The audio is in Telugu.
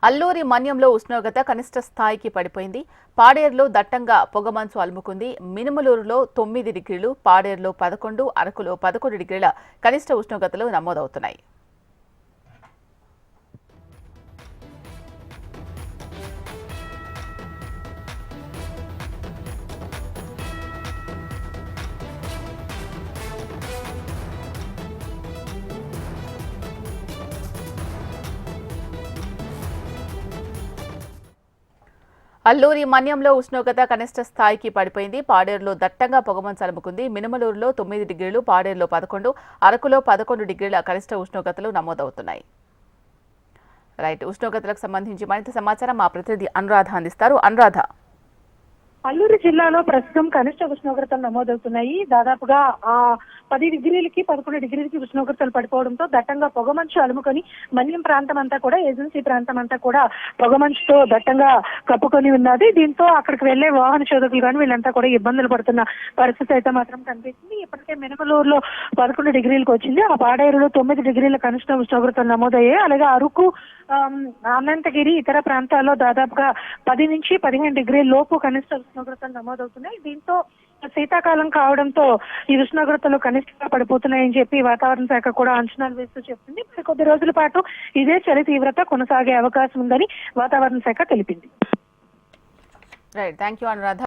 అల్లూరి మన్యంలో ఉష్ణోగ్రత కనిష్ట స్థాయికి పడిపోయింది. పాడేరులో దట్టంగా పొగమంచు అలుముకుంది. మినుములూరులో 9 డిగ్రీలు, పాడేరులో 11, అరకులో 11 డిగ్రీల కనిష్ట ఉష్ణోగ్రతలు నమోదవుతున్నాయి. అల్లూరి మన్యంలో ఉష్ణోగ్రత కనిష్ట స్థాయికి పడిపోయింది. పాడేరులో దట్టంగా పొగమంచు అలుముకుంది. మినుములూరులో 9 డిగ్రీలు, పాడేరులో 11, అరకులో 11 డిగ్రీల కనిష్ట ఉష్ణోగ్రతలు నమోదవుతున్నాయి. రైట్, ఉష్ణోగ్రతలకు సంబంధించి మరింత సమాచారం మా ప్రతినిధి అనురాధ అందిస్తారు. అనురాధ, అల్లూరు జిల్లాలో ప్రస్తుతం కనిష్ట ఉష్ణోగ్రతలు నమోదవుతున్నాయి. దాదాపుగా 10 డిగ్రీలకి 11 డిగ్రీలకి ఉష్ణోగ్రతలు పడిపోవడంతో దట్టంగా పొగమంచు అలుముకొని మన్యం ప్రాంతం అంతా కూడా, ఏజెన్సీ ప్రాంతం అంతా కూడా పొగమంచుతో దట్టంగా కప్పుకొని ఉన్నది. దీంతో అక్కడికి వెళ్లే వాహన చోదకులు కానీ వీళ్ళంతా కూడా ఇబ్బందులు పడుతున్న పరిస్థితి అయితే మాత్రం కనిపిస్తుంది. ఇప్పటికే మినుములూరులో 11 డిగ్రీలకు వచ్చింది. ఆ పాడేరులో 9 డిగ్రీల కనిష్ట ఉష్ణోగ్రతలు నమోదయ్యాయి. అలాగే అరకు, అనంతగిరి ఇతర ప్రాంతాల్లో దాదాపుగా 10 నుంచి 15 డిగ్రీల లోపు కనిష్ట ఉష్ణోగ్రతలు నమోదవుతున్నాయి. దీంతో శీతాకాలం కావడంతో ఈ ఉష్ణోగ్రతలు కనిష్టంగా పడిపోతున్నాయని చెప్పి వాతావరణ శాఖ కూడా అంచనాలు వేస్తూ చెప్తుంది. మరి కొద్ది రోజుల పాటు ఇదే చలి తీవ్రత కొనసాగే అవకాశం ఉందని వాతావరణ శాఖ తెలిపింది. Right, thank you Anuradha.